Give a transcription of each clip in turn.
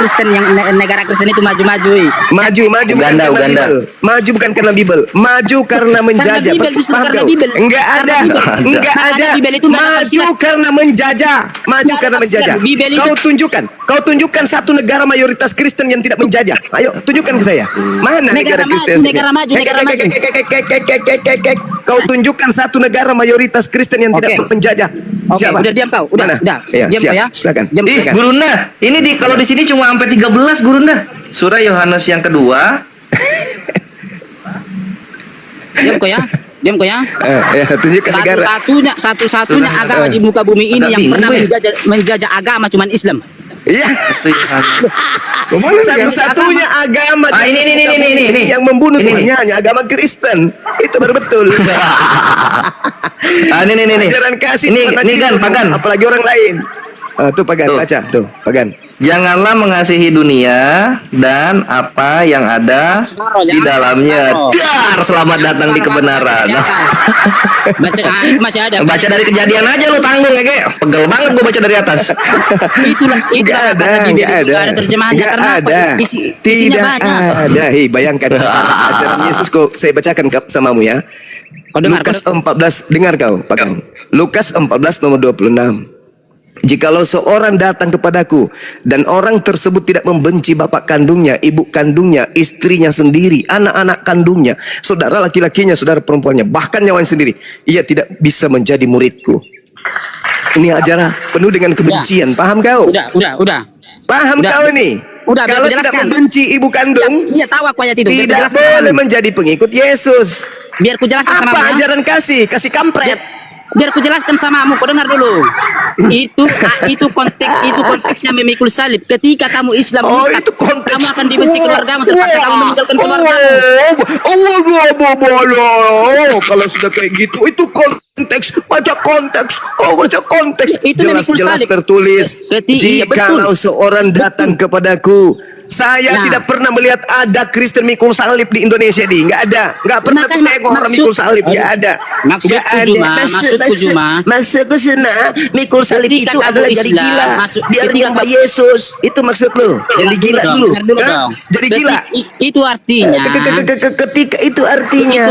Kristen yang negara Kristen itu maju-maju. Maju Uganda, bukan karena Uganda. Bible. Maju bukan karena Bible. Maju karena menjajah. Bible, justru Paham karena kau? Bible. Enggak Karena ada. Bible. Enggak Makanya ada. Bible itu nggak ada Maju tafsiran. karena menjajah. Maju Nggak ada karena tafsiran. menjajah. Bible itu- Kau tunjukkan satu negara mayoritas Kristen yang tidak menjajah. Ayo, tunjukkan ke saya. Mana negara Negara maju, Kristen? negara maju, negara maju. Kau tunjukkan satu negara mayoritas Kristen yang tidak Oke. menjajah. Oke, Siapa? udah diam kau. Udah, Mana? udah. Ya, Diam siap. kau ya. Silakan. Diam, Ih, silakan. Gurunda, ini kalau di sini cuma sampai 13 Gurunda. Surah Yohanes yang kedua. Diam kau ya. Diam kau ya. Ya, tunjukkan negara. Satu-satunya agama di muka bumi ini Agak yang bingung, pernah gue. menjajah agama cuman Islam. Iya. Itu Yohanes. Satu-satunya agama Ah, ini. yang membunuh Ini, Tuhannya hanya agama Kristen. Itu baru betul. Ah, ini. Ajaran kasih Ini Tuhan Gan, itu, Pagan. apalagi orang lain. Tuh Pagan, Tuh. baca tuh, Pagan. Janganlah mengasihi dunia dan apa yang ada di dalamnya. Dar, selamat datang di kebenaran. Baca masih ada. Baca dari kejadian aja lu tanggung ya, Ge. Pegel banget gua baca dari atas. Itulah Nggak kata ada, Bible nggak itu ada. nggak ada terjemahannya Nggak karena apa? ada. Isinya Tidak banyak. ada. Hei, bayangkan ajaran Yesus kau saya bacakan samamu ya. Kau dengar, Lukas kau 14, dengar kau, Pagan. Lukas 14 nomor 26. Jikalau seorang datang kepadaku dan orang tersebut tidak membenci bapak kandungnya, ibu kandungnya, istrinya sendiri, anak-anak kandungnya, saudara laki-lakinya, saudara perempuannya, bahkan nyawanya sendiri, ia tidak bisa menjadi muridku. Ini ajaran penuh dengan kebencian. Paham kau? Udah. Paham Udah. kau ini? Udah, biar Kalau aku tidak jelaskan. membenci ibu kandung, Iya tahu aku ayat itu. Biar ku tidak jelaskan boleh sama kamu. menjadi pengikut Yesus. Biar ku jelaskan sama Apa kamu. ajaran kasih? Kasih kampret. Biar ku jelaskan samamu, kau dengar dulu. Itu konteksnya memikul salib. Ketika kamu Islam Oh, murtad, itu konteks. kamu akan dibenci keluargamu, terpaksa kamu meninggalkan keluargamu. Kalau sudah kayak gitu, itu konteks. Baca konteks. Baca konteks. Itu memikul Jelas-jelas salib. tertulis. Iya, Jikalau betul. seorang datang kepadaku, saya Nah. tidak pernah melihat ada Kristen mikul salib di Indonesia nih. Nggak ada. Nggak pernah Makanya tengok orang maksud- mikul salib. Nggak ada. Maksudku Nggak ada. cuma- maksudku cuma- Masuk ke sana. Mikul salib Ketika itu kamu adalah jadi Islam, gila. Dia ketika menyembah kamu- Yesus. Itu maksud lu. Jadi gila Dong, dulu. dengar dulu Hah? dong. Jadi gila. Itu artinya. Ketika itu artinya.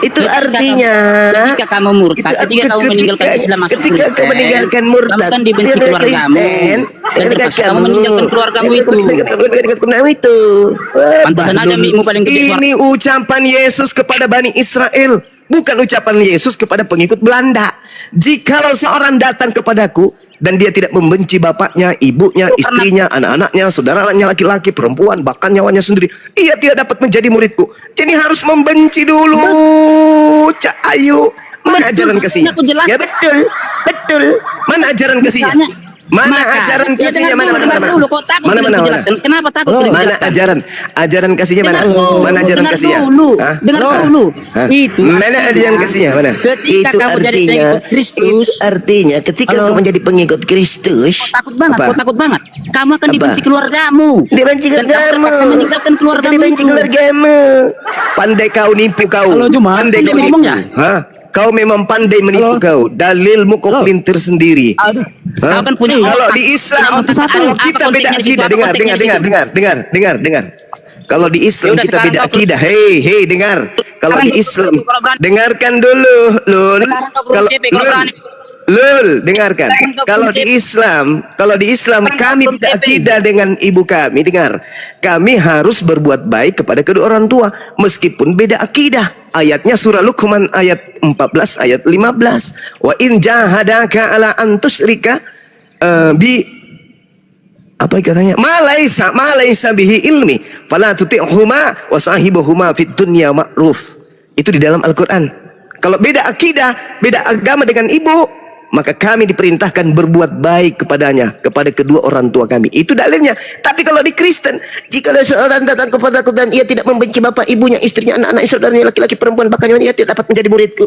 Itu artinya. Ketika kamu murtad, ketika kamu meninggalkan Islam masuk ketika Kristen, kamu meninggalkan murtad, kamu kan dibenci keluargamu. Dan terpaksa kamu meninggalkan keluargamu itu. itu. Pantesan aja mikmu paling gede suara. Ini ucapan Yesus kepada Bani Israel, bukan ucapan Yesus kepada pengikut Belanda. Jikalau seorang datang kepadaku dan dia tidak membenci bapaknya, ibunya, istrinya, anak-anaknya, saudaranya laki-laki, perempuan, bahkan nyawanya sendiri, ia tidak dapat menjadi muridku. Jadi harus membenci dulu. Cak Ayu, mana Betul, ajaran kasihnya? aku jelaskan. Ya betul. Mana ajaran kasihnya? Mana ajaran kasihnya? Mana? Dulu, kok takut tidak kujelaskan? Kenapa takut tidak Mana kujelaskan? ajaran kasihnya mana? Dengar Mana ajaran dengar kasihnya? dulu. Hah? Dengar dulu. Hah? Itu Mana ajaran kasihnya? Mana? Ketika kamu jadi pengikut Kristus, itu artinya ketika kamu menjadi pengikut Kristus, takut banget, apa? kau takut banget. Kamu akan Apa? dibenci keluargamu. Dibenci Dan kamu keluargamu. terpaksa meninggalkan keluargamu Dibenci itu. keluargamu. Pandai kau nipu kau. Halo, Juma. Pandai Ini kau nipu. ngomongnya? Hah? Kau memang pandai menipu Halo. kau. Dalilmu kau Halo. pelintir sendiri. Aduh, Hah? kau kan punya Kalau otak. di Islam, Apa kalau kita beda konteksnya di situ? akidah, Apa dengar, konteksnya dengar. Kalau di Islam Yaudah, kita sekarang beda kau- akidah. Hei, dengar. Kalau Sekarang di kau Islam, grup kalau berani. dengarkan dulu, Lul. Sekarang kau grup CP kalau berani. Lul, dengarkan. Sekarang kau Kalau grup di CP. Islam, Sekarang kami kau grup beda CP. akidah dengan ibu kami. Dengar, kami harus berbuat baik kepada kedua orang tua meskipun beda akidah. Ayatnya surah Luqman ayat 14 ayat 15. Wa in jahadaka ala an tusyrika bi apa katanya? Malaisa bihi ilmi fala tuti'huma wa sahibuhuma fid dunya ma'ruf. Itu di dalam Al-Qur'an. Kalau beda akidah, beda agama dengan ibu, maka kami diperintahkan berbuat baik kepadanya, kepada kedua orang tua kami. Itu dalilnya. Tapi kalau di Kristen, jika ada seorang datang kepadaku dan ia tidak membenci bapak, ibunya, istrinya, anak-anak, saudaranya, laki-laki, perempuan, bahkan ia tidak dapat menjadi muridku.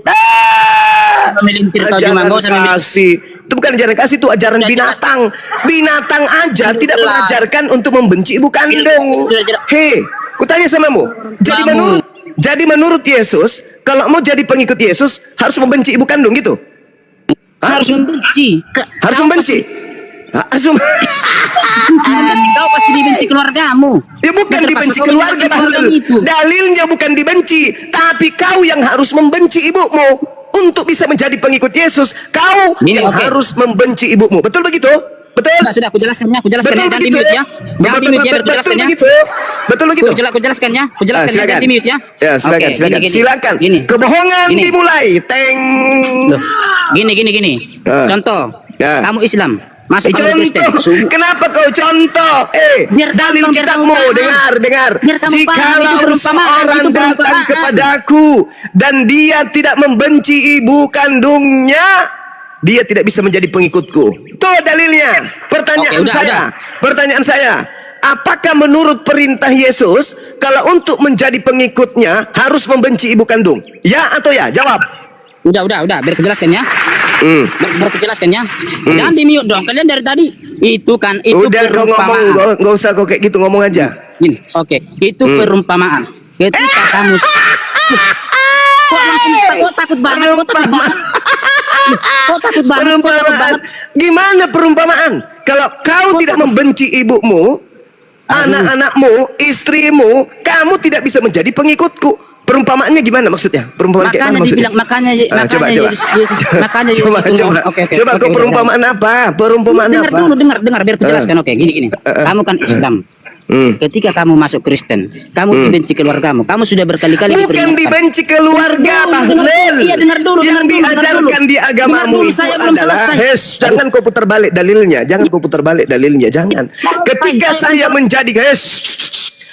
Melintir kau cuma, nggak usah melintir. Kasih. Itu bukan ajaran kasih, itu ajaran Sudah jelas. binatang. Binatang aja Sudah tidak jelas. mengajarkan untuk membenci ibu kandung. Sudah jelas. Hei, kutanya samamu. Jadi menurut Yesus, kalau mau jadi pengikut Yesus harus membenci ibu kandung gitu. Harus membenci. Harus Kau membenci. Harus pasti- kau pasti benci keluargamu. Ya bukan Terpaksa dibenci kau keluarga, menyakiti Bahlul. itu. Dalilnya bukan dibenci, tapi kau yang harus membenci ibumu untuk bisa menjadi pengikut Yesus. Kau Ini, yang oke. harus membenci ibumu. Betul begitu? Betul? Sudah, aku jelaskannya ya. Betul Jangan di begitu? mute ya. Jangan di mute ya, biar aku Betul jelaskan ya. begitu? Betul begitu? Aku jelaskan ya. Aku jelaskan ya, silakan. jangan di mute ya. Ya, silakan, Oke, silakan. gini, gini. Silakan. Gini. Kebohongan Gini. dimulai. Teng. Loh, gini. Ah. Contoh, Ya. kamu Islam, masuk kamu Kristen. Contoh, kenapa kau contoh? Biar Dalil gampang, biar kitabmu, kamu paham. dengar. Biar kamu paham, itu Jikalau perumpamaan, seorang itu datang perumpamaan. kepadaku dan dia tidak membenci ibu kandungnya, dia tidak bisa menjadi pengikutku. Tuh dalilnya. Pertanyaan Oke, udah. Pertanyaan saya, apakah menurut perintah Yesus kalau untuk menjadi pengikutnya harus membenci ibu kandung? Ya atau ya? Jawab. Udah, biar aku jelaskan ya. Biar aku jelaskan ya. Jangan di mute dong. Kalian dari tadi itu kan itu Udah kau ngomong, perumpamaan. nggak usah kau kayak gitu, ngomong aja. Gini, oke, itu perumpamaan. Ketika kamu kok langsung kok takut banget, kok takut banget. Kok takut banget, kok takut Perumpamaan. banget. Gimana perumpamaan? Kalau kau tidak membenci ibumu, anak-anakmu, istrimu, kamu tidak bisa menjadi pengikutku. Perumpamaannya gimana maksudnya? Perumpamaan kayak mana Makanya maksudnya? dibilang makanya Coba. makanya Yesus Coba. itu ngomong. Oke, Coba kau perumpamaan apa? Perumpamaan dengar apa? dulu, dengar biar aku jelaskan. Oke, gini. Kamu kan Islam. Ketika kamu masuk Kristen, kamu dibenci keluargamu. Kamu sudah berkali-kali Bukan diperingatkan. dibenci keluarga, Dengar Bahlul. dulu, iya, dengar dulu, Yang dengar dulu, diajarkan di agamamu Dengar dulu, itu saya belum adalah selesai. jangan kau putar balik dalilnya. Jangan kau putar balik dalilnya. Jangan. Ketika saya menjadi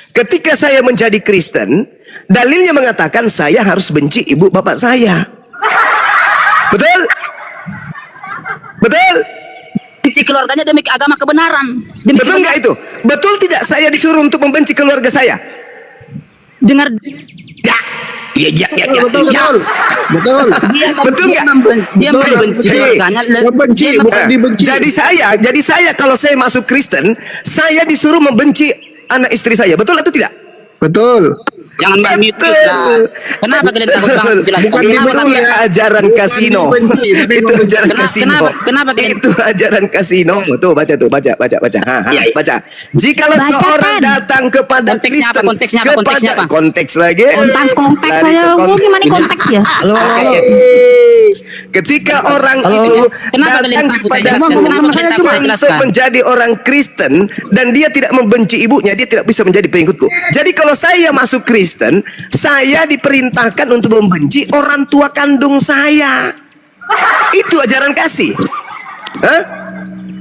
ketika saya menjadi Kristen, dalilnya mengatakan saya harus benci ibu bapak saya. Betul? Betul? Benci keluarganya demi agama kebenaran. Demi Betul nggak itu? Betul tidak saya disuruh untuk membenci keluarga saya? Dengar, Ya. Betul. Betul nggak? dia membenci keluarganya. Membenci, Dia bukan dibenci. Jadi saya kalau saya masuk Kristen, saya disuruh membenci anak istri saya. Betul atau tidak? Betul. Jangan main mute Betul. lah. Kenapa kalian takut banget jelaskan? Bukan Itu Kenapa betul kalian? ya. ajaran Bukan kasino. dibenci, tapi Itu membenci. ajaran Kenapa- kasino. kenapa kalian- Itu ajaran kasino. Tuh baca. Baca. Jikalau Baca, seorang kan? datang kepada Konteksnya apa? Kristen, Konteksnya apa? Konteksnya apa? Konteks lagi. Konteks Lari saya ke mau gimana konteks ya? Ketika orang itu Kenapa kalian datang takut saya kepada jelaskan? Kenapa kalian takut saya untuk jelaskan? menjadi orang Kristen dan dia tidak membenci ibunya, dia tidak bisa menjadi pengikutku. Jadi kalau saya masuk Kristen, saya diperintahkan untuk membenci orang tua kandung saya. Itu ajaran kasih. Hah?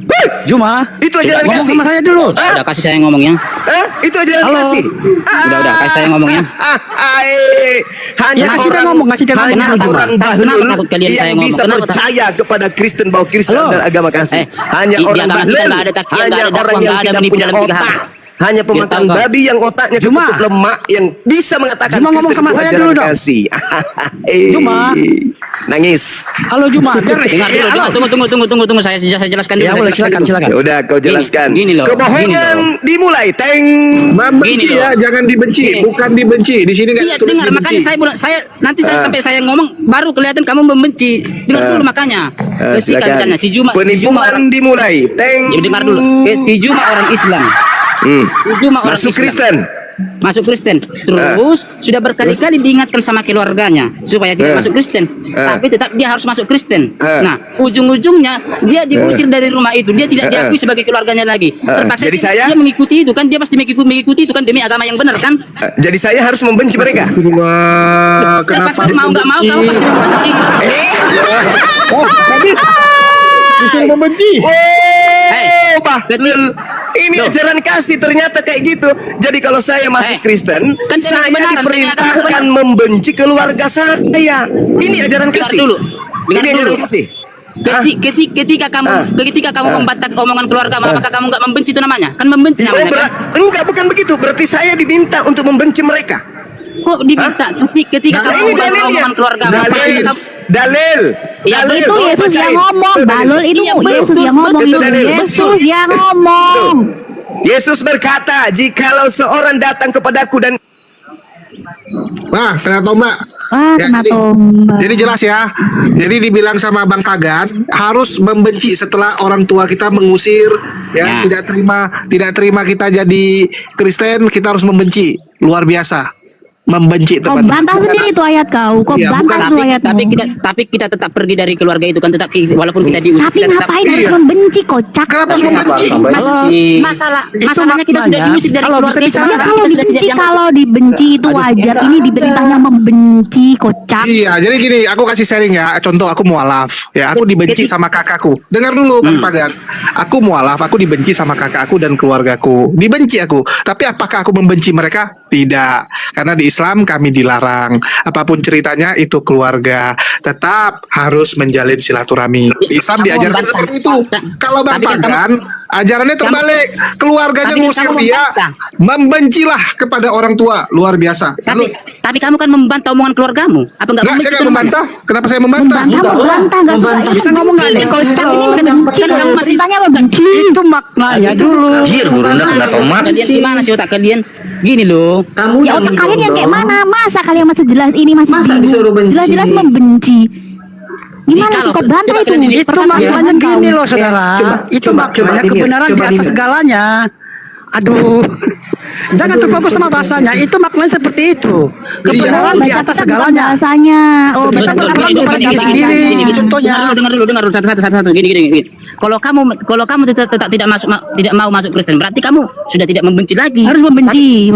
Hei, Juma. itu ajaran ngomong kasih. sama saya dulu. Hah? Udah kasih saya ngomongnya. Hah? Itu ajaran Halo. kasih. Udah, kasih saya ngomongnya. Hanya Ya, kasih dia orang, ngomong, kasih dia ngomong. hanya Kenapa, orang Pak? Bahlul Kenapa takut kalian saya yang ngomong? bisa Kenapa percaya kepada Kristen bahwa Kristen Halo. adalah agama kasih. Hanya Di orang agama kita Bahlul, nggak ada takian, nggak hanya ada orang dakwah, yang nggak ada tidak menipu punya dalam tiga otak. hal. Hanya pemakan tahu, Kak. babi yang otaknya Juma. cukup lemak yang bisa mengatakan Juma, ngomong Kristen sama itu saya ajaran dulu dong. kasih. Juma. Nangis. Halo Juma. Dengar dulu, Halo. tunggu. Saya jelaskan dulu. Ya saya boleh, jelaskan silakan. Ya udah kau jelaskan. Gini loh, Kebohongan gini dimulai. Teng. Membenci Gini ya, loh. jangan dibenci. Gini. Bukan dibenci. Di sini nggak Iya, tulis dengar, dibenci. makanya saya nanti saya sampai saya ngomong baru kelihatan kamu membenci. Dengar dulu makanya. Ketika Silakan. misalnya si Juma Penipuan dimulai. Teng. Ya, dengar dulu. Si Juma orang Islam. Si Juma orang Masuk Islam. Kristen. Masuk Kristen. Terus sudah berkali-kali diingatkan sama keluarganya supaya tidak masuk Kristen. Tapi tetap dia harus masuk Kristen. Nah, ujung-ujungnya dia diusir dari rumah itu. Dia tidak diakui sebagai keluarganya lagi. Terpaksa Jadi saya- dia mengikuti itu kan, dia pasti mengikuti itu kan demi agama yang benar kan? Jadi saya harus membenci mereka. Wah, Terpaksa mau nggak mau kamu pasti membenci. disuruh membenci. Oh, Bahlul. Ini Loh. ajaran kasih ternyata kayak gitu. Jadi kalau saya masuk Kristen, kan demi saya kebenaran, diperintahkan demi agama membenci keluarga saya. Ini ajaran Dengar kasih. dulu. Dengar Ini ajaran dulu. kasih. Hah? Ketika kamu membantah omongan keluarga, apakah kamu nggak membenci itu namanya? Kan membenci Oh, namanya kan? enggak, bukan begitu. Berarti saya diminta untuk membenci mereka. Kok diminta? Ketika Nah, kamu ini membantah dalilnya. omongan keluarga, Dalil. Ya, Dalil. Itu Oh, Yesus yang bacain. ngomong, Itu dalil. Bahlul itu Iya, Yesus betul, yang ngomong betul, itu. dalil, Yesus betul. yang ngomong. Yesus berkata, jikalau seorang datang kepadaku dan Nah, kena tombak. Wah, Ya, kena jadi- tombak. Jadi jelas ya. Jadi dibilang sama Bang Pagan harus membenci setelah orang tua kita mengusir, ya, Ya. tidak terima kita jadi Kristen, kita harus membenci. Luar biasa. Membenci Kau teman. bantah sendiri tuh ayat kau. Kau Iya, bantah tuh ayatmu. tapi kita tetap pergi dari keluarga itu kan, tetap walaupun kita diusir Tapi kita tetap. ngapain harus Iya. membenci kocak? Kenapa harus membenci? Masalahnya kita sudah diusir dari kalau keluarga bisa itu. bicara- Ya Masalah kalau kita sudah dibenci, tidak dianggap- kalau dibenci itu wajar. Ini diberitanya membenci kocak. Iya, jadi gini, aku kasih sharing ya. Contoh, aku mualaf, ya, aku dibenci sama kakakku. Dengar dulu, Bang Pagan. Aku mualaf, aku dibenci sama kakakku dan keluargaku. Dibenci aku. Tapi apakah aku membenci mereka? Tidak. Karena di Islam kami dilarang. Apapun ceritanya itu keluarga. Tetap harus menjalin silaturahmi. Di Islam Kamu diajarkan membantah. seperti itu. Kalau Bang Tapi kan Pagan, ajarannya terbalik. Keluarganya tapi kan ngusir kamu dia. membantah. Membencilah kepada orang tua. Luar biasa. Tapi kamu kan membantah omongan keluargamu. Apa enggak Enggak, saya nggak keluarga? membantah. Kenapa saya membantah? Membantah nggak suka. Ini Bisa ngomong nggak nih? kocak ini membenci. Kan kamu masih- Beritanya membenci. Itu maknanya dulu. Anjir, guru anda kena tomat. Kalian gimana sih otak kalian? Gini loh. Ya otak kalian yang kayak mana? Masa kalian masih jelas ini masih bingung? Jelas-jelas membenci. Gimana Jika sih kau lo- bantah coba itu? kalian ini- Itu Perkataan maknanya kau. gini loh saudara. Itu maknanya kebenaran di atas segalanya. Aduh, jangan terfokus sama bahasanya. Itu maknanya seperti itu. Kebenaran di Baca atas kita bukan segalanya. bahasanya. Oh, Kita kita berperan berperan kepada kepada diri diri sendiri. sendiri. Contohnya. Dengar dulu satu. Gini. Kalau kamu tetap tidak mau masuk Kristen, berarti kamu sudah tidak membenci lagi. Harus membenci.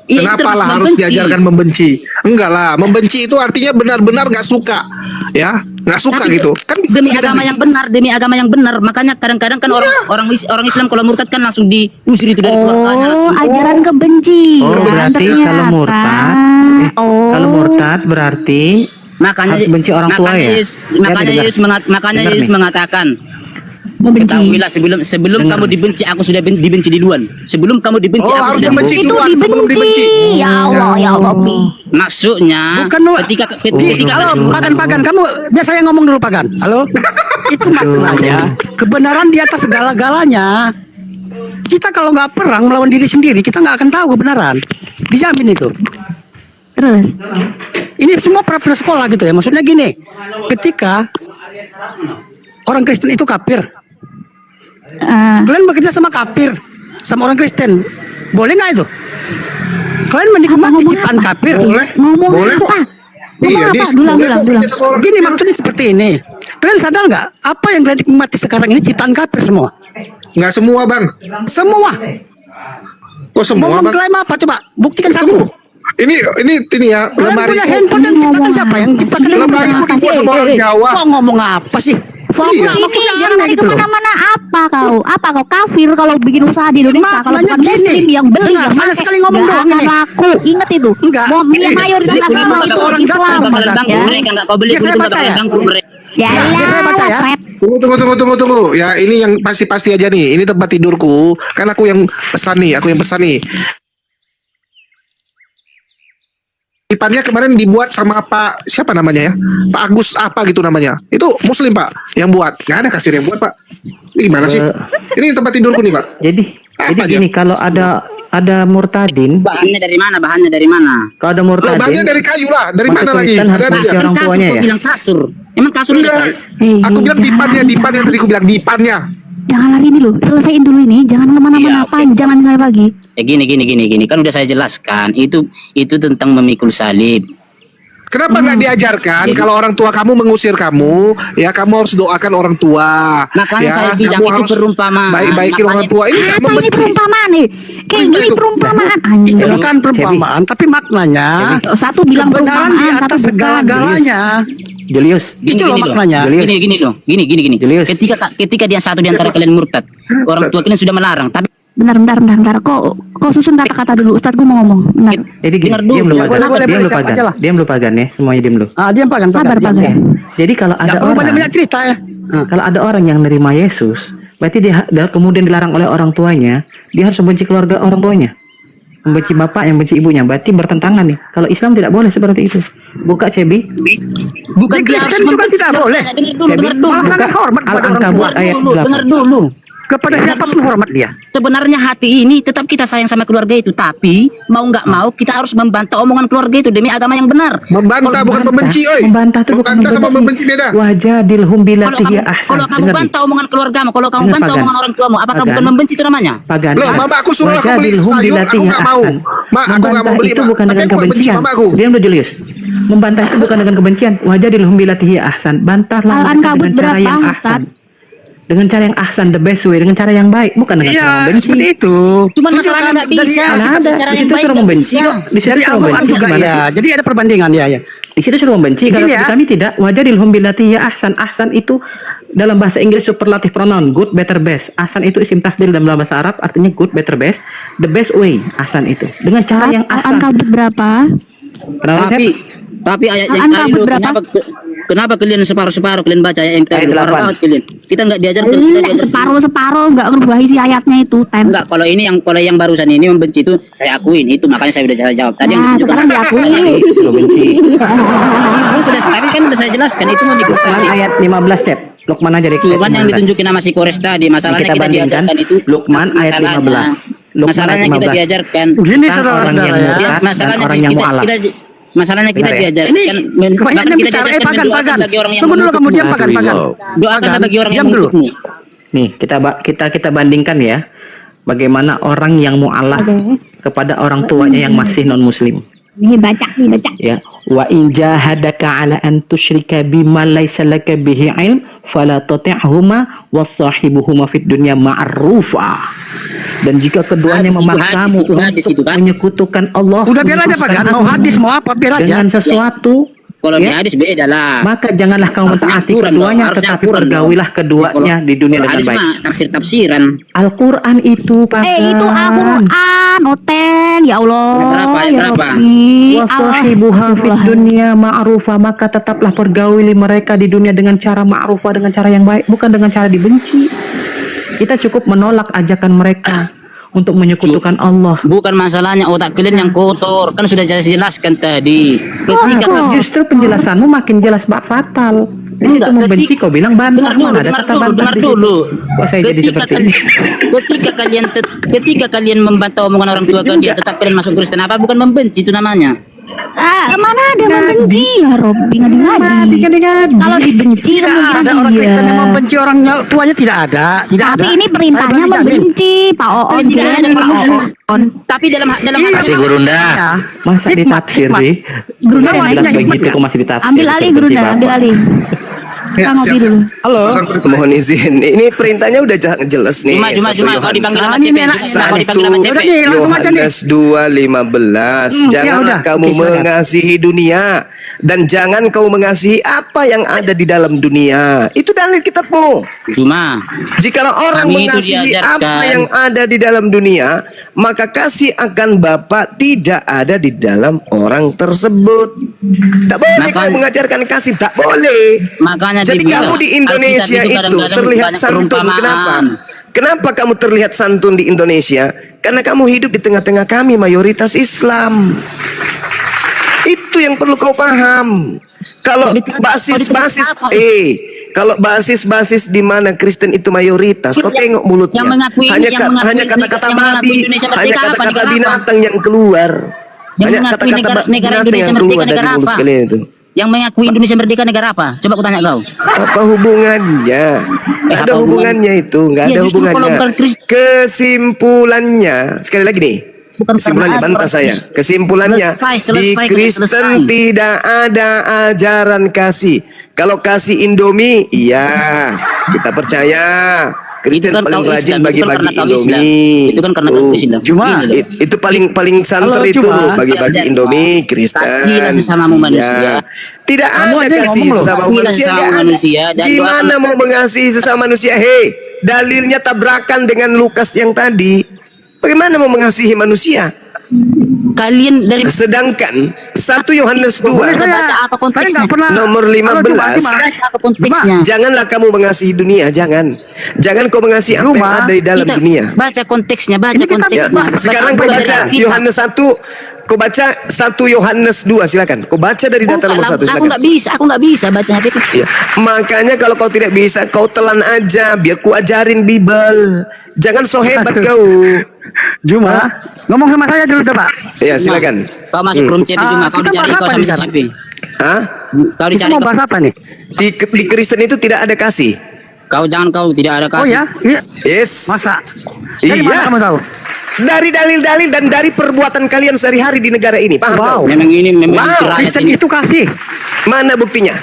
Iya, itu Kenapa termasuk lah harus membenci. diajarkan membenci? Enggak lah, membenci itu artinya benar-benar nggak suka, ya, nggak suka Tapi gitu. Kan bisa demi kita agama benci. yang benar, demi agama yang benar. Makanya kadang-kadang kan orang Islam kalau murtad kan langsung diusir itu dari keluarganya Oh, langsung. ajaran kebencian. Oh, berarti ternyata. kalau murtad, Oh. kalau murtad berarti Makanya harus benci orang tua ya? Makanya Ya, makanya dengar Yesus nih. mengatakan, Membenci. ketahuilah sebelum kamu dibenci, aku sudah dibenci duluan. Sebelum kamu dibenci, Oh, aku harus sudah membenci Itu duluan sebelum dibenci. dibenci. Ya Allah, Mi. Maksudnya Bukan, Wak. ketika Halo, Pagan, kamu biasanya ngomong dulu Pagan. Halo, itu maknanya kebenaran di atas segala-galanya. Kita kalau nggak perang melawan diri sendiri, kita nggak akan tahu kebenaran. Dijamin itu. Terus. Ini semua pernah sekolah gitu ya. Maksudnya gini, ketika orang Kristen itu kafir, kalian bekerja sama kafir, sama orang Kristen, boleh nggak itu? Kalian menikmati ciptaan kafir? Ngomong Boleh kok. apa? Ngomong Iya, apa? dia Dulang. kerja sama orang Gini Kristen. maksudnya seperti ini. Kalian sadar nggak apa yang kalian nikmati sekarang ini ciptaan kafir semua? Nggak semua, Bang. Semua. Kok semua, Mau Bang? mengklaim apa? Coba buktikan satu. Ini ya, Kalian lemari punya handphone yang ciptakan siapa? Yang ciptakan lemari handphone? dibuat sama orang Jawa. Kok ngomong apa sih? Fokus Iya, ini, maksudnya jangan aneh lari gitu loh. kemana-mana. Apa kau kafir kalau bikin usaha di Indonesia? Kalau Maknanya bukan gini. muslim yang beli, Dengar, yang saya pakai, sekali ngomong nggak doang akan ini. laku. Ingat itu. Enggak. Mau mayoritas Jadi, agama kalau itu seorang Islam. datang bakalan pada- bangkrut mereka, nggak kau beli Ya, saya itu nggak baca bakalan ya. bangkrut mereka. Ya, Ya, saya baca ya. Fred. Tunggu. Ya, ini yang pasti aja nih. Ini tempat tidurku. Kan aku yang pesan nih. Ipannya kemarin dibuat sama Pak, siapa namanya ya? Pak Agus apa gitu namanya. Itu Muslim, Pak, yang buat. Nggak ada kasir yang buat, Pak. Ini gimana sih? Ini tempat tidurku nih, Pak. jadi Apa aja? gini, kalau ada murtadin, Bahannya dari mana? kalau ada Loh, bahannya murtadin dari kayu lah. Dari Masuk mana lagi? Kristen harus Ada benci aja. orang Kasur, tuanya kau ya? bilang kasur. Emang kasur itu? Enggak. Aku bilang dipan yang tadi aku bilang dipannya. Jangan lari dulu, selesaiin dulu ini. Jangan kemana-mana, Iya, oke. jangan saya lagi. Ya gini. Kan udah saya jelaskan. Itu tentang memikul salib. Kenapa nggak diajarkan Jadi- kalau orang tua kamu mengusir kamu, ya kamu harus doakan orang tua. Makanya ya, saya bilang kamu itu harus perumpamaan. Baik-baikin orang Makanya- tua. Ini nggak Apa ini membenci. perumpamaan nih? Kayak Itu, gini itu. perumpamaan. Itu Anjir. bukan perumpamaan, tapi maknanya Satu bilang kebenaran di perumpamaan, satu atas bukan. segala-galanya. Julius, Itu loh maknanya. Gini. Julius. Ketika dia satu di antara kalian murtad, orang tua kalian sudah melarang. Tapi Bentar. Kok susun kata-kata dulu. Ustadz gue mau ngomong. Benar. jadi gini, Dengar dulu. diam lu, Boleh, Pagan. boleh, Diam lu, siapa Pagan. aja lah. Diam lu, Pagan ya, semuanya diam lu. Diam Pagan. Sabar, diam. Pagan. Jadi kalau Jangan ada perlu orang, banyak cerita ya. kalau ada orang yang nerima Yesus, berarti dia kemudian dilarang oleh orang tuanya, dia harus membenci keluarga orang tuanya, membenci bapak, yang benci ibunya, berarti bertentangan nih. Kalau Islam tidak boleh seperti itu. Buka Cebi, bukan dia harus Kristen juga membenci tidak boleh. keluarganya. Dengar dulu. buka Al-Ankabut ayat 8. Dengar dulu. Kepada siapapun hormat dia. Sebenarnya hati ini tetap kita sayang sama keluarga itu, tapi mau nggak mau kita harus membantah omongan keluarga itu demi agama yang benar. Membantah bukan membenci, oi. Membantah itu bukan Membantah sama membenci beda. Wajadilhum billati hiya ahsan. Kalau kamu Dengar nih. bantah omongan keluargamu, kalau kamu Dengar, bantah Pagan. omongan orang tuamu, apakah Pagan. bukan membenci itu namanya? Pagan. Loh, mama aku suruh aku beli Wajadilhum sayur, billati aku hiya nggak mau. ahsan. Ma, aku nggak mau Membantah beli, itu Ma. bukan Tapi dengan aku nggak benci kebencian. mamaku. Diam dulu, Julius. Membantah itu bukan dengan kebencian. Wajadilhum billati hiya ahsan. Bantahlah mereka Al-Ankabut dengan cara berapa, yang Ustaz? ahsan. Dengan cara yang ahsan, the best way, dengan cara yang baik, bukan dengan cara Iya, membenci. seperti itu. Cuman masalahnya nggak bisa. Mana ada Cara di yang situ baik suruh nggak membenci bisa. kok. Di situ Dari suruh Al-Quran membenci juga gimana ya. sih? Jadi ada perbandingan ya. Di situ suruh membenci. Kalau Iya. di kami tidak. Wajadilhum billati hiya ahsan. Ahsan itu dalam bahasa Inggris superlative pronoun, good, better, best. Ahsan itu isim tafdil dalam bahasa Arab, artinya good, better, best. The best way, ahsan itu. Dengan cara yang ahsan. Al-Ankabut berapa? Kenapa, Tapi Sep? ayat yang Al-Ankabut tadi loh, berapa? kenapa kalian separuh-separuh kalian baca ayat yang tadi? Ayat Parah 8. banget kalian. Kita nggak diajarkan, kita diajarkan. Separuh-separuh nggak ngerubah isi ayatnya itu. Enggak, kalau yang barusan ini membenci itu saya akuin itu, makanya saya udah jawab. Tadi yang Nah, ditunjukkan sekarang diakui. Suruh benci. tapi kan udah saya jelaskan itu mau Luqman dikasih. ayat 15, Cep. Luqman aja di Cuman yang 15. ditunjukin sama si Kores tadi, masalahnya Kita kita bandingkan diajarkan itu. Luqman ayat 15. Luqman Masalahnya ayat kita 15. diajarkan. Gini Tentang orang saudara-saudara yang ya. murtad dan Masalahnya orang yang kita, mu'alaf. masalahnya kita Benar ya? diajarkan Ini kebanyakan bahkan kita bicara. diajarkan Pagan. mendoakan bagi orang yang Tunggu dulu, mengutukmu. kemudian Pagan. Doakanlah bagi orang yang Diam dulu. mengutukmu. Nih, kita bandingkan ya. Bagaimana orang yang mu'alaf kepada orang tuanya yang masih non muslim. Nih baca. Ya, wa in jahadaka ala an tusyrika bima laysa laka bihi ilm fala tuti'huma wasahibuhuma fid dunya ma'rufa. Dan jika keduanya Hadis itu, memaksamu hadis itu, untuk kan? menyekutukan Allah, Udah biar aja Pagan. Mau hadis mau apa biar aja. dengan sesuatu, Kalau di ya, hadis beda lah. maka janganlah kamu Harusnya mentaati Al-Quran dong, keduanya, harusnya tetapi Al-Quran dong. pergaulilah keduanya di dunia dengan Hadis baik. mah tafsir-tafsiran. Al-Quran itu Pagan. Itu Al-Quran, Oten, ya Allah. Berapa, ya berapa? Rabbi. Wasahibuha fid Allah. dunya ma'rufa, maka tetaplah pergauli mereka di dunia dengan cara ma'rufa, dengan cara yang baik, bukan dengan cara dibenci. Kita cukup menolak ajakan mereka untuk menyekutukan Allah. Bukan masalahnya otak kalian yang kotor, kan sudah jelaskan tadi. Justru penjelasanmu makin jelas bak fatal. Ini itu membenci kau bilang bantah, mana ada kata bantah dengar di situ. dulu. Kok saya jadi seperti ini? Ketika kalian membantah omongan orang tua kalian, tetap kalian masuk Kristen, apa bukan membenci itu namanya? Mana ada membenci ya Robby ngadi-ngadi. Kalau dibenci kemungkinan Ada orang Kristen yang iya. membenci orang tuanya tidak ada. Tidak Tapi ada. ini perintahnya Saya berani jamin. membenci Pak Oon. Tidak ada Pak Oon. Tapi dalam Iya. Iya. Gurunda. Masa ditafsir sih? Gerunda Jelas mana? begitu kok masih ditafsir. Ambil alih Seperti Gerunda, Bapak. ambil alih. Kita ngopi dulu. Halo. Mohon izin. Ini perintahnya udah jelas nih. Cuma 1 kalau dipanggil sama Ini CP, enak. kalau dipanggil sama CP. Udah nih, langsung aja nih. Yohanes 2:15. Ya Janganlah udah. kamu Oke, silakan. mengasihi dunia dan jangan kau mengasihi apa yang ada di dalam dunia. Itu dalil kitabmu. Cuma Jikalau orang Kami itu mengasihi diajarkan. apa yang ada di dalam dunia, maka kasih akan Bapa tidak ada di dalam orang tersebut. Tak boleh Maka- kau mengajarkan kasih, tak boleh. makanya Jadi dibilang, kamu di Indonesia Alkitab itu kadang-kadang terlihat banyak santun. perumpamaan. Kenapa? Kenapa kamu terlihat santun di Indonesia? Karena kamu hidup di tengah-tengah kami mayoritas Islam. Itu yang perlu kau paham. Kalau basis-basis kalau basis-basis di mana Kristen itu mayoritas, kau tengok mulutnya. yang mengakui- hanya yang mengakui- hanya kata-kata yang mengakui babi, Indonesia hanya merdeka apa, kata-kata negara apa? binatang yang keluar. Yang Hanya mengakui kata-kata negara binatang Indonesia yang keluar merdeka dari negara mulut apa? kalian itu. Yang mengakui Indonesia merdeka negara apa? Coba aku tanya kau. Apa hubungannya? Nggak ada apa hubungannya itu, nggak Ya, ada justru kalau hubungannya. bukan Kristen. Kesimpulannya, sekali lagi nih. Bukan Kesimpulannya karena bantah orang saya. Kesimpulannya Selesai, di Kristen selesai. tidak ada ajaran kasih. Kalau kasih Indomie, iya kita percaya. Kristen Itu kan paling kau rajin Islam, itu kan bagi-bagi karena kau Islam. Indomie. Itu kan karena kau Islam. Cuma, Gini loh. Itu paling santer Kalau itu cuma- bagi-bagi Ya, Indomie Kristen. kasihlah sesamamu manusia. Ya. Tidak Kamu ada aja yang kasih ngomong loh. sesama Kasihlah manusia. sesama nggak ada. manusia dan Gimana doakan- mau mengasihi sesama manusia? Hei, dalilnya tabrakan dengan Lukas yang tadi. Bagaimana mau mengasihi manusia? Kalian dari Sedangkan 1 Yohanes 2 Kita baca apa konteksnya? Saya nggak pernah. nomor 15. apa konteksnya? Janganlah kamu mengasihi dunia, jangan kau mengasihi apa yang Cuma, ada di dalam Kita dunia. baca konteksnya, baca Ini kita Ya, konteksnya. sekarang kau Baca baca dari Alkitab. Yohanes 1 Kau baca 1 Yohanes 2, silakan. Kau baca dari data nomor 1, Aku silakan. aku nggak bisa baca itu. Iya. Makanya kalau kau tidak bisa, kau telan aja, biar ku ajarin Bible. Jangan so hebat kau. Juma, ngomong sama saya dulu coba. Ya, silakan. Kau masuk room CP cuma kau kita dicari bahas kau apa sama nih, si CP. Hah? Kau Kita dicari mau kau, bahas apa nih? Di Kristen itu tidak ada kasih. kau tidak ada Oh kasih. ya, iya. Yes. Masa? Dari mana Iya. kamu tahu? Dari dalil-dalil dan dari perbuatan kalian sehari-hari di negara ini. Paham Wow. kau? Memang ini memang Wow, rakyat Kristen ini. itu kasih. Mana buktinya?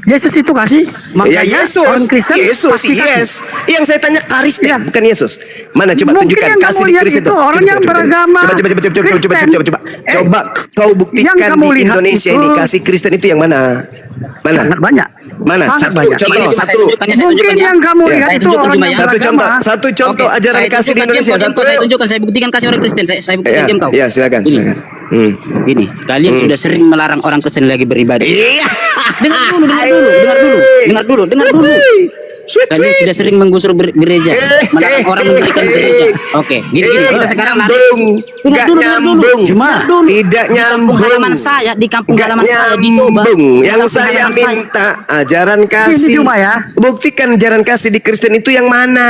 Yesus itu kasih. Ya Makanya Yesus, orang Kristen Yesus, pasti kasih. yes. Yang saya tanya karisma, Iya. bukan Yesus. Mana coba Mungkin tunjukkan yang kasih kamu di lihat Kristen itu orang yang beragama Coba Kristen. coba kau buktikan Yang kamu di lihat Indonesia itu ini kasih Kristen itu yang mana? Mana? Sangat banyak. Mana? Sangat Satu banyak. contoh, Ini cuma satu. saya Mungkin tunjukkan ya. yang kamu Ya. lihat Saya itu tunjukkan orang cuma yang ya. beragama. Satu contoh Oke, ajaran saya kasih di tunjukkan, Indonesia. diam, Satu. saya tunjukkan, saya buktikan kasih orang Kristen. Saya buktikan Ya, diam kau. ya silakan, Ini. silakan. Ini, kalian sudah sering melarang orang Kristen lagi beribadah. Iya. Dengar dulu. Kalian sudah sering menggusur gereja, melarang orang mendirikan gereja. Oke, gini kita sekarang lari. Nggak nyambung. Tidak Di kampung nyambung. halaman saya, di kampung Nggak halaman saya di Toba. nyambung. Di Yang kampung saya halaman saya. minta ajaran kasih. cuma ya. Buktikan ajaran kasih di Kristen itu yang mana?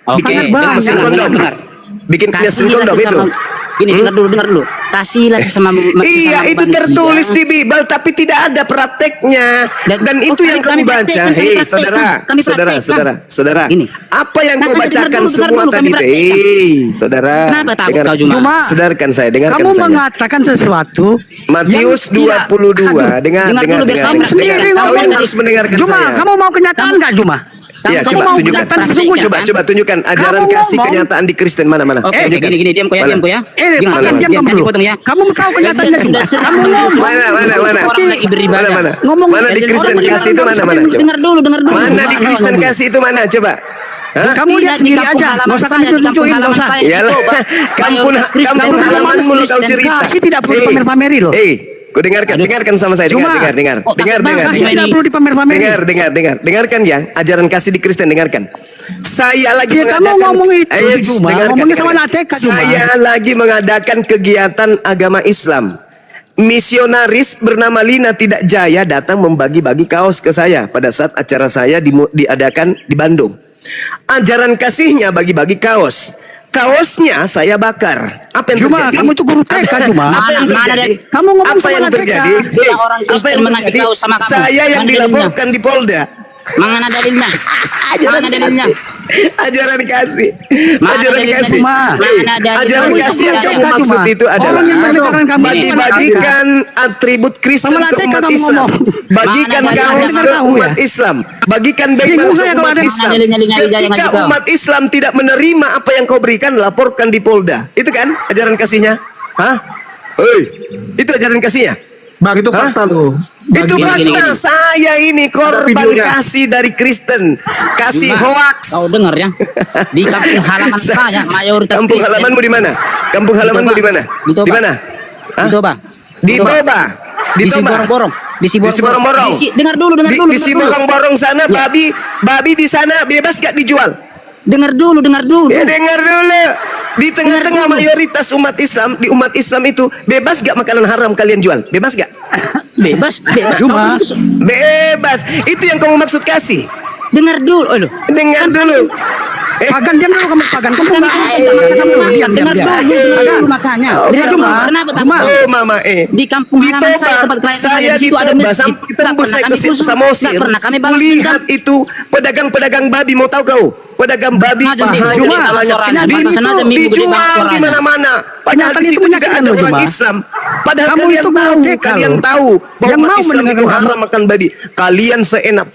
Oke, Bikin dengar, mesin dengar, kondom. dengar. Bikin mesin Kasihlah kondom itu. sesama. Ini dengar dulu. Kasihlah sesama Iya, itu manusia. tertulis di Bible, tapi tidak ada prakteknya. Dan itu yang kamu baca. Hei, saudara, saudara. Gini. Apa yang kau Dengar bacakan dulu, semua kami tadi? praktekkan. Hei, saudara. Kenapa takut dengar- kau Juma? Sadarkan saya, dengarkan Kamu saya. mengatakan sesuatu Matius yang tidak- 22. Dengar Dengar. dulu, biar saya Dengar. sendiri Kau ngomong yang tadi. harus mendengarkan Juma, saya. kamu mau kenyataan nggak Juma? Iya, Kamu coba mau tunjukkan. kenyataan sesungguhnya, Coba kan? tunjukkan ajaran Kamu kasih ngomong. kenyataan di Kristen mana. Oke, Tunjukkan. gini, diam kau ya, Mana? diam kau ya. Diam Jangan dulu. dipotong ya. Kamu tahu kenyataannya Kalian sudah. sering Kamu menggusur Mana? orang lagi beribadah. Mana? Ngomong Mana di Kalian Kristen orang kasih itu beribadah. mana? Coba. Dengar dulu. Mana di Kristen kasih itu mana? Coba. Hah? Kamu lihat sendiri aja. Nggak usah kami tunjukin, nggak usah. Iyalah, kampung halamanmu lo kau cerita. Kasih tidak perlu dipamer-pameri loh. Kau dengarkan sama saya. Cuma- Dengar. Oh, Dengar. Kasih tidak perlu dipamer-pameri. Dengar. Dengarkan ya, ajaran kasih di Kristen, dengarkan. Saya lagi Ya, kamu ngomong itu, Juma. Ngomongnya sama anak TK, Juma. Saya lagi mengadakan kegiatan agama Islam. Misionaris bernama Lina Tidak Jaya datang membagi-bagi kaos ke saya pada saat acara saya diadakan di Bandung. Ajaran kasihnya bagi-bagi kaos. Kaosnya saya bakar. Apa yang Juma, terjadi? kamu itu guru TK, Juma. Apa yang Mana terjadi? ada- Kamu ngomong Apa sama yang anak TK. terjadi? Bila orang Apa Kristen yang mengasih terjadi? tahu sama kamu, Saya yang mana dalilnya? dilaporkan di Polda. Mana dalilnya? Mana dalilnya? Ajaran kasih. Mana Ajaran dalilnya? kasih. Mana dalilnya? Ajaran Kamu itu kasih yang bukan kamu TK, maksud Juma. itu adalah Orang yang mendengarkan kamu itu bagi-bagikan atribut Kristen Sama ke TK umat kamu Islam. ngomong. Bagikan Mana kaos dalilnya? ke Tahu ya? umat Islam. Bagikan Bible Bingung ke saya kalau umat ada- Islam. Mana dalilnya Wijaya Ketika ngasih tahu? umat Islam tidak menerima apa yang kau berikan, laporkan di Polda. Itu kan ajaran kasihnya? Hah? Hei, itu ajaran kasihnya? Bang, itu Hah? fakta loh. Itu Gini, fakta. gini. Saya ini korban videonya. kasih dari Kristen. Kasih Juma, hoax. Kau dengar ya? Di kampung halaman saya mayoritas Kampung Kristen. halamanmu di mana? Kampung halamanmu di mana? Di Toba. Di mana? Hah? Di Toba. Di Toba. Di Siborong-borong. Di Siborong-borong. Dengar dulu. Di Siborong-borong sana Ya. babi di sana bebas gak dijual? Dengar dulu. Ya dengar dulu. Di tengah-tengah Dengar dulu. mayoritas umat Islam, di umat Islam itu bebas gak makanan haram kalian jual? Bebas gak? Bebas. Juma. Bebas. Itu yang kamu maksud kasih. Dengar dulu. Aduh. Dengar dulu. Pagan, diam dulu kamu, Pagan. Kamu Kami nggak tak maksa kamu makan. diam, Dengar diam. dulu makanya. Oh, Dengar dulu. Juma. Kenapa tak Juma. Oh mama Di kampung di halaman Toba, saya, tempat kelahiran saya saya, di di situ ada Toba masjid. sampai Nggak tembus pernah saya kami ke gusur. Samosir. Nggak pernah kami balas Lihat dendam. itu pedagang-pedagang babi, mau tahu kau? Pedagang babi Nah, jadi pahanya Juma, kepalanya suaranya, di batasan aja minggu gede dijual banget di suaranya. mana-mana. Padahal Kenyataan di itu situ juga menyakitkan ada loh, orang Juma. Islam. Padahal Kamu kalian itu tahu, guru TK kalian loh. tahu bahwa Yang umat mau Islam itu mendengarkan haram kamu. makan babi. Kalian seenak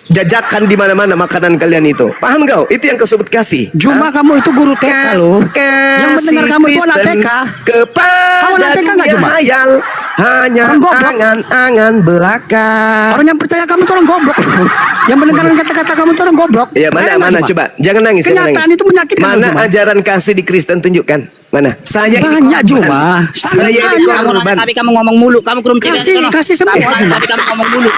jajakan di mana-mana makanan kalian itu. Paham kau? Itu yang kau sebut kasih. Juma, Hah? kamu itu guru TK loh. Yang mendengar kamu itu anak Kristen TK. kepada Kamu anak TK nggak, dunia Juma? hayal hanya Orang goblok. angan-angan belaka. Orang yang percaya kamu itu orang goblok. Yang mendengarkan kata-kata kamu itu orang goblok. Ya mana Bayangkan, mana Juma. coba, jangan nangis. jangan Kenyataan nangis. itu menyakitkan, Mana Juma. ajaran kasih di Kristen, tunjukkan. Mana? Saya ini Banyak, korban. Juma. Saya ini Banyak. Kamu korban. nanya tapi kamu ngomong mulu. Kamu ke room Kasih- sono. kasih semua, Kamu nanya Juma. tapi kamu ngomong mulu.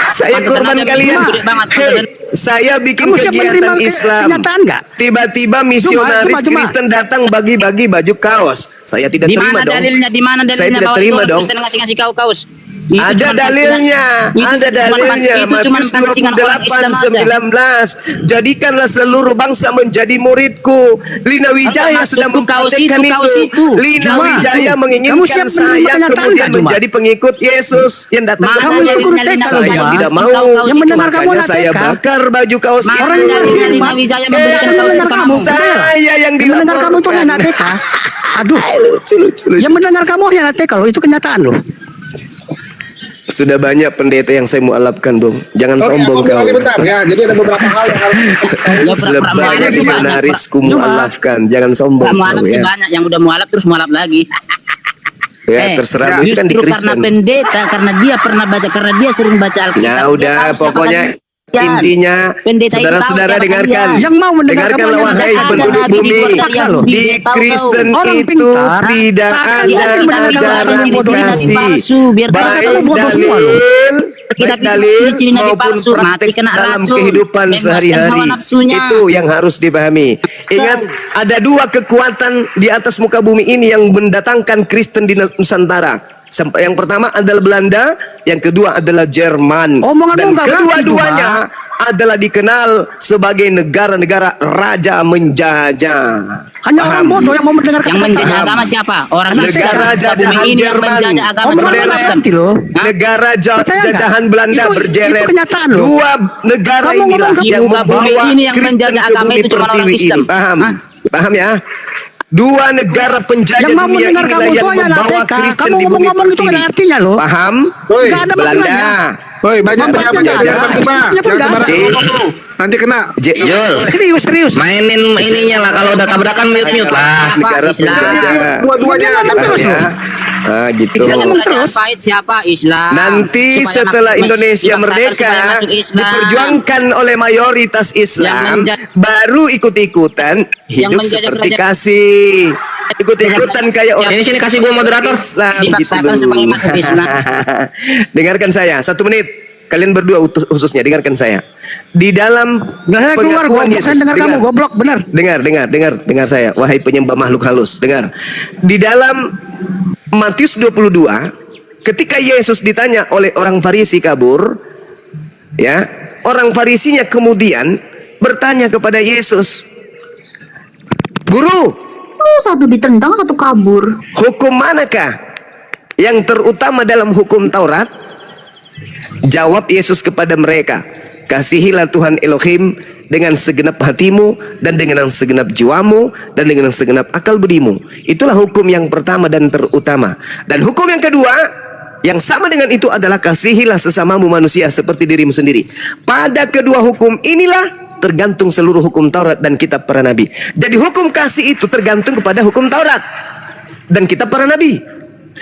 Saya Pantesan korban aja kalian. minggu gede banget. Hei, Pantesan. Saya bikin Kamu siap menerima kegiatan Islam. kenyataan nggak? Tiba-tiba misionaris Cuma. Kristen datang bagi-bagi baju kaos. Saya tidak Di terima mana dong. dalilnya? Di mana Saya dalilnya tidak bahwa terima orang dong. Kristen ngasih kau kaos? Itu Ada cuman dalilnya, pancingan- ada dalilnya. Itu cuma Matius pancingan orang Islam aja. 28:19. Jadikanlah seluruh bangsa menjadi muridku. Lina Wijaya Enggak, sedang maksudku kaos mempraktekkan itu, kaos itu. Lina Cuma, Wijaya kamu menginginkan siap menerima saya kenyataan kemudian nggak, Cuma? menjadi pengikut Yesus yang datang Mana Kamu itu kepadaku. guru dalilnya TK Lina loh, Saya Cuma. tidak mau. Kaos Yang itu. mendengar kamu Makanya anak saya TK. bakar baju kaos Mana Orang itu. yang dalilnya Lina beriman, Wijaya memberikan yang kaos mendengar bersamamu? kamu, Saya yang yang mendengar kamu itu dilaporkan. anak TK. Aduh, Lucu. yang mendengar kamu anak TK loh, itu kenyataan loh. Sudah banyak pendeta yang saya mualafkan, Bung. Jangan sombong aku kau. lagi bentar ya. Jadi ada beberapa hal yang harus Ya, Sudah banyak misionarisku mualafkan. Jangan sombong Mualaf kau sih ya. banyak, yang udah mualaf terus mualaf lagi. Ya, terserah itu kan di Justru karena Kristen. pendeta, karena dia pernah baca, karena dia sering baca Alkitab. Ya dia udah, tahu siapa pokoknya kalian. intinya Pendeta itu saudara-saudara tahu siapa dengarkan. kalian. Yang mau mendengar Dengarkanlah kamu wahai anak penduduk Nabi bumi. dibuat dari Tahu. Yahudi, Di dia tahu. Kristen Orang itu pintar tidak tak akan ada mungkin mendengar ajaran kamu bodoh ini. kasih. Palsu, biar tahu. Baik Kamu bodoh semua loh. Kita baik dalil ciri Nabi maupun palsu, mati praktek kena dalam racun, kehidupan bebaskan sehari-hari. hawa nafsunya. Itu yang harus dipahami. Ingat, ada dua kekuatan di atas muka bumi ini yang mendatangkan Kristen di Nusantara. Yang pertama adalah Belanda, yang kedua adalah Jerman. Omonganmu Dan nggak berarti, kedua-duanya adalah dikenal sebagai negara-negara raja menjajah. Hanya orang bodoh yang mau mendengar Yang menjajah kata-kata. agama siapa? Orang Negara Islam. jajahan Bumi ini yang Jerman. menjajah agama Omongan orang nggak Islam. berarti loh. Hah? Negara Percaya nggak? jajahan Belanda Itu berjeret. kenyataan loh. Dua negara Kamu inilah ngomong yang buka bumi membawa ini yang Kristen menjajah ke agama bumi itu cuma orang pertiwi Islam. ini. Paham? Hah? Paham ya? Dua negara penjajah Yang mau dunia mendengar inilah kamu yang itu hanya anak membawa TK. Kristen Kamu di bumi ngomong-ngomong itu pertiwi. ada artinya loh. Paham? Woi, Nggak ada Belanda. maknanya. Woi, banyak Maknanya nggak ada. jangan Cuma. Maknanya pun Jangan nggak ada. sembarangan ngomong lu. Nanti kena. Jol. Serius. Mainin ininya lah, kalau udah tabrakan mute lah. Negara Islam. penjajah. Dua-duanya Jangan tapi terus Ya. loh. Ah, gitu. Kita ngomong belajar terus. pahit siapa Islam. Nanti Supaya setelah masuk- Indonesia dipaksakan merdeka supaya masuk Islam. diperjuangkan oleh mayoritas Islam, Yang menja- baru ikut-ikutan hidup menjajah seperti kerajaan- kasih. Ikut-ikutan kayak orang Sini kasih gua moderator. Islam Dipaksakan gitu. supaya masuk Islam. Dengarkan saya 1 menit. Kalian berdua khususnya dengarkan saya. Di dalam Nah, saya keluar pengakuan goblok, Yesus, saya dengar kamu goblok, benar. Dengar saya, wahai penyembah makhluk halus, dengar. Di dalam Matius 22, ketika Yesus ditanya oleh orang Farisi kabur, ya, orang Farisinya kemudian bertanya kepada Yesus, "Guru, Satu ditendang, satu kabur. hukum manakah yang terutama dalam hukum Taurat?" Jawab Yesus kepada mereka, "Kasihilah Tuhan Elohim dengan segenap hatimu dan dengan segenap jiwamu dan dengan segenap akal budimu." Itulah hukum yang pertama dan terutama. Dan hukum yang kedua yang sama dengan itu adalah kasihilah sesamamu manusia seperti dirimu sendiri. Pada kedua hukum inilah tergantung seluruh hukum Taurat dan kitab para nabi. Jadi hukum kasih itu tergantung kepada hukum Taurat dan kitab para nabi.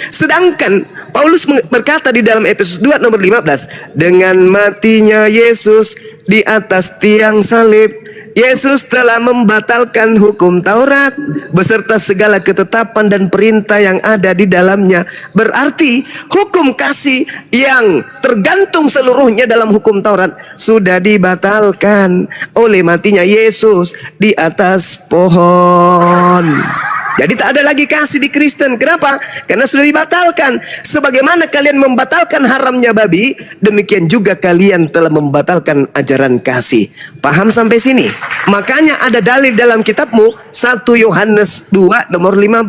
Sedangkan Paulus berkata di dalam Efesus 2 nomor 15, dengan matinya Yesus di atas tiang salib, Yesus telah membatalkan hukum Taurat beserta segala ketetapan dan perintah yang ada di dalamnya. Berarti hukum kasih yang tergantung seluruhnya dalam hukum Taurat sudah dibatalkan oleh matinya Yesus di atas pohon. Jadi tak ada lagi kasih di Kristen. Kenapa? Karena sudah dibatalkan. Sebagaimana kalian membatalkan haramnya babi, demikian juga kalian telah membatalkan ajaran kasih. Paham sampai sini? Makanya ada dalil dalam kitabmu 1 Yohanes 2 nomor 15.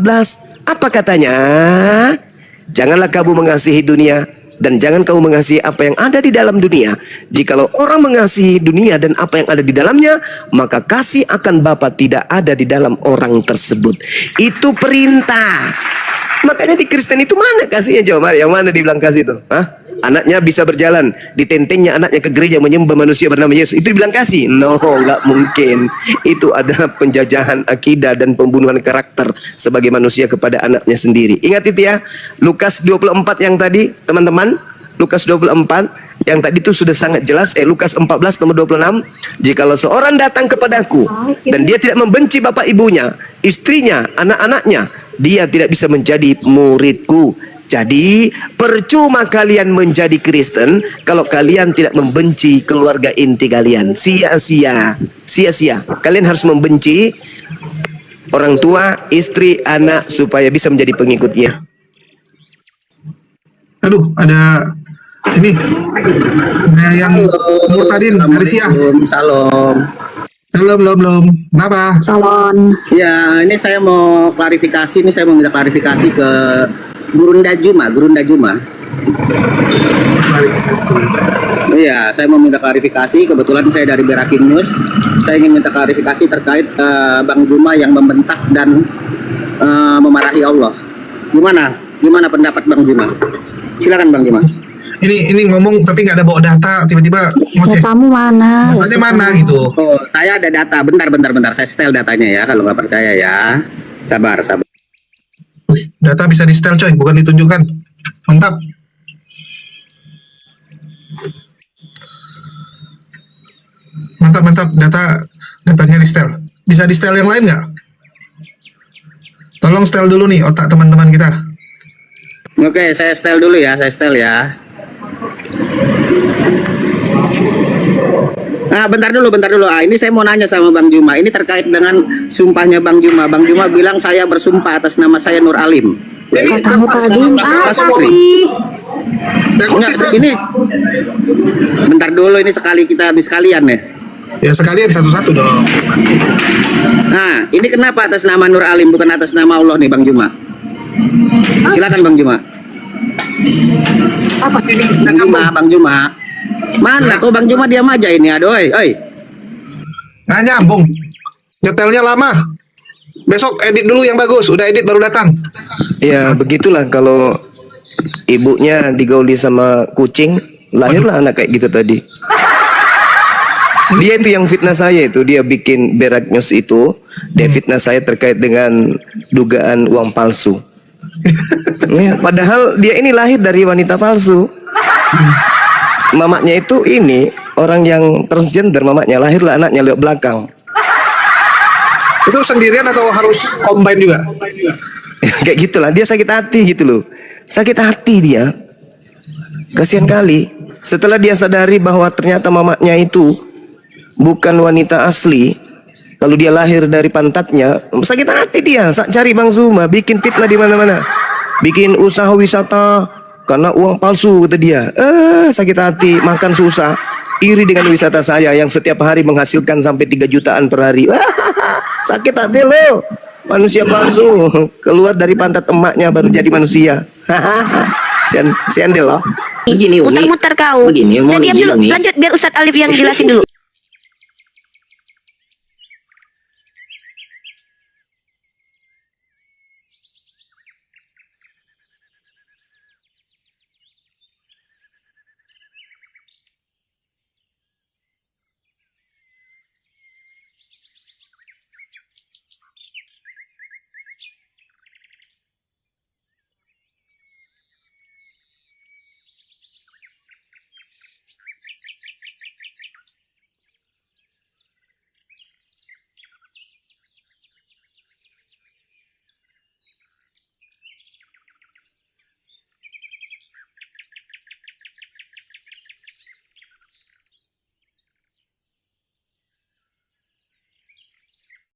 Apa katanya? Janganlah kamu mengasihi dunia dan jangan kamu mengasihi apa yang ada di dalam dunia. Jikalau orang mengasihi dunia dan apa yang ada di dalamnya, maka kasih akan Bapa tidak ada di dalam orang tersebut. Itu perintah. Makanya di Kristen itu mana kasihnya, coba? Yang mana dibilang kasih itu? Hah? Anaknya bisa berjalan, ditentengnya anaknya ke gereja menyembah manusia bernama Yesus. Itu dibilang kasih? No, nggak mungkin. Itu adalah penjajahan akidah dan pembunuhan karakter sebagai manusia kepada anaknya sendiri. Ingat itu ya. Lukas 24 yang tadi, teman-teman. Lukas 24 yang tadi itu sudah sangat jelas. Lukas 14 nomor 26. Jikalau seorang datang kepadaku dan dia tidak membenci bapak ibunya, istrinya, anak-anaknya, dia tidak bisa menjadi muridku. Jadi percuma kalian menjadi Kristen kalau kalian tidak membenci keluarga inti kalian. Sia-sia. Kalian harus membenci orang tua, istri, anak supaya bisa menjadi pengikutnya. Aduh, ada ini. Ada yang murtadin dari Syiah. Salam. Belum. Kenapa? Salon. Ya, ini saya mau klarifikasi. Ini saya mau minta klarifikasi ke Gurunda Juma. Iya, saya mau minta klarifikasi. Kebetulan saya dari Berakin News. Saya ingin minta klarifikasi terkait Bang Juma yang membentak dan memarahi Allah. Gimana pendapat Bang Juma? Silakan Bang Juma. Ini ngomong tapi nggak ada bawa data, tiba-tiba ngoceh. Datamu mana? Datanya mana gitu? Oh, saya ada data. Bentar. Saya setel datanya ya. Kalau nggak percaya ya, sabar. Wih, data bisa di setel coy, bukan ditunjukkan. Mantap. Mantap. Datanya di setel. Bisa di setel yang lain nggak? Tolong setel dulu nih otak teman-teman kita. Oke, saya setel dulu ya. Nah, bentar dulu. Ini saya mau nanya sama Bang Juma. Ini terkait dengan sumpahnya Bang Juma. Bang Juma bilang saya bersumpah atas nama saya Nur Alim. Katamu tadi apa sih? Ini bentar dulu, ini sekalian ya. Ya sekalian satu-satu dong. Nah, ini kenapa atas nama Nur Alim bukan atas nama Allah nih Bang Juma? Silakan Bang Juma. Apa sih ini? Bang Juma. Mana tuh Bang Juma, diam aja ini, aduh, oi. Nggak nyambung. Nyetelnya lama. Besok edit dulu yang bagus. Udah edit baru datang. Ya begitulah kalau ibunya digauli sama kucing, lahirlah anak kayak gitu tadi. Dia itu yang fitnah saya itu, dia bikin Berak News itu, dia fitnah saya terkait dengan dugaan uang palsu. Ya, padahal dia ini lahir dari wanita palsu. Mamanya itu ini orang yang transgender, mamanya lahirlah anaknya lewat belakang. Itu sendirian atau harus combine juga? Kayak gitulah, dia sakit hati gitu loh. Sakit hati dia. Kasihan kali. Setelah dia sadari bahwa ternyata mamanya itu bukan wanita asli, lalu dia lahir dari pantatnya, sakit hati dia. Cari Bang Zuma, bikin fitnah di mana-mana. Bikin usaha wisata karena uang palsu kata dia. Sakit hati, makan susah. Iri dengan wisata saya yang setiap hari menghasilkan sampai 3 jutaan per hari. Sakit hati lo. Manusia palsu keluar dari pantat emaknya baru jadi manusia. Sian deh lo. Begini Umi. Muter-muter kau. Begini, mau Diam izin dulu, Umi. lanjut biar Ustadz Alif yang jelasin dulu.